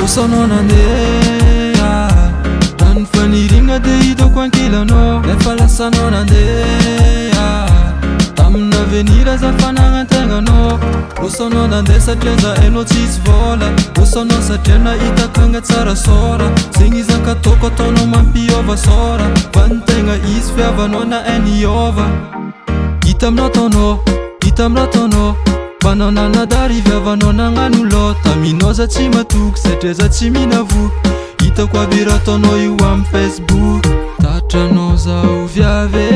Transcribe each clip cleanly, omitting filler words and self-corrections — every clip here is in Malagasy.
Sono nandeha Rano fanirigna de hitako ankilanao Nefa lasa anao nandeha Tamina avenir aza fanagnategnanao Roso anao nandeha satria za hainao tsisy vola Roso anao satria nahitako agna tsara sora Zegny izy ankataoko ataonao mampiova sora Fa ny tegna izy fiavanao na hainy hiova Hita aminao taonao, hita aminao taonao Manao nanadary viavanao nagnano lota Aminao za tsy matoky satria za tsy minavo Hitako aby raha ataonao io amin'ny Facebook Tatranao zao viave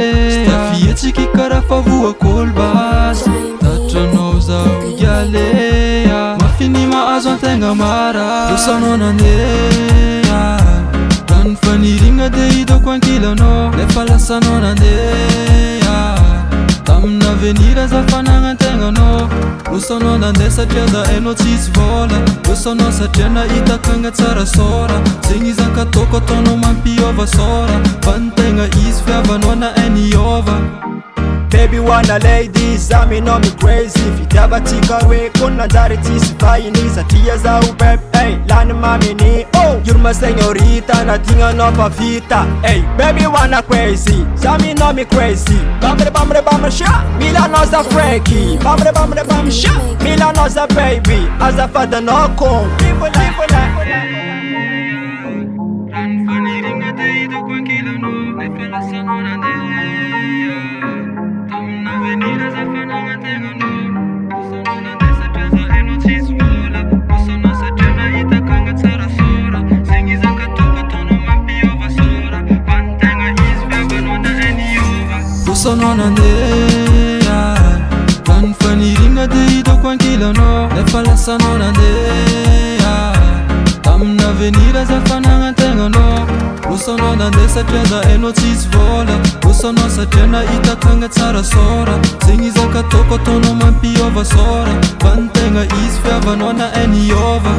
Stafietsika karaha favoak'olo basy Tatranao zao gialea Mafiny mahazo antegna mara Roso anao nandeha Rano fanirigna de hitako ankilanao Nefa lasa anao nandeha Tamina avenir aza fanagnategnanao Roso anao nandeha satria za hainao tsisy vola Roso anao satria nahitako agna tsara sora Zegny izy ankataoko ataonao mampiova sora Fa ny tegna izy fiavanao na hainy hiova Baby wanna lady, zaminao mi crazy Fitiavatsika roe kony nanjary tsisy vahiny Satria zaho beb, ey, lany mamini Oh, yurma senyorita, nadignanao fa vita Ey, baby wanna crazy, zaminao mi crazy Bamre bamre sha, milanao za freaky Bamre sha, milanao za baby Azafadanao kon, livola Rano fanirigna de hitako ankilanao Nefa lasa anao nandeha Tamina avenir aza fanagnategnanao Roso anao nandeha satria za hainao tsisy vola Roso anao satria nahitako agna tsara sora Zegny izy ankataoko ataonao mampiova sora Fa ny tegna izy fiavanao na hainy hiova Roso anao nandeha Rano fanirigna de hitako ankilanao Nefa lasa anao nandeha Tamina avenir aza fanagnategnanao Roso anao nandeha satria za hainao tsisy vola Roso anao satria nahitako agna tsara sora Zegny izy ankataoko ataonao mampiova sora Fa ny tegna izy fiavanao na hainy hiova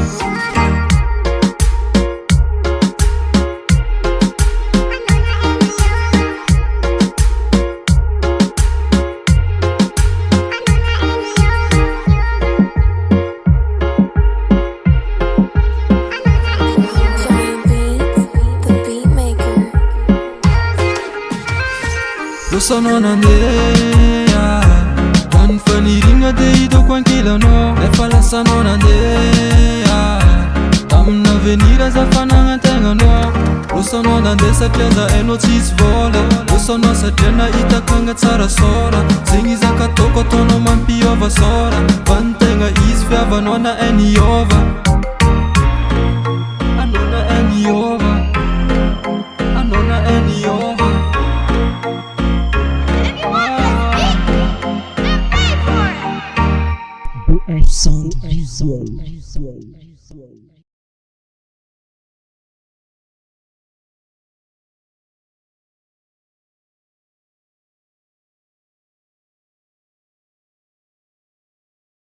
Roso anao nandeha Rano fanirigna de hitako ankilanao Nefa lasa anao nandeha Tamina avenir aza fanagnategnanao Roso anao nandeha satria za hainao tsisy vola Roso anao satria nahitako agna tsara sora Zegny izy ankataoko ataonao mampiova sora Fa ny tegna izy fiavanao na hainy hiova Anao na hainy hiova Anao na hainy hiova BF Sound Visual.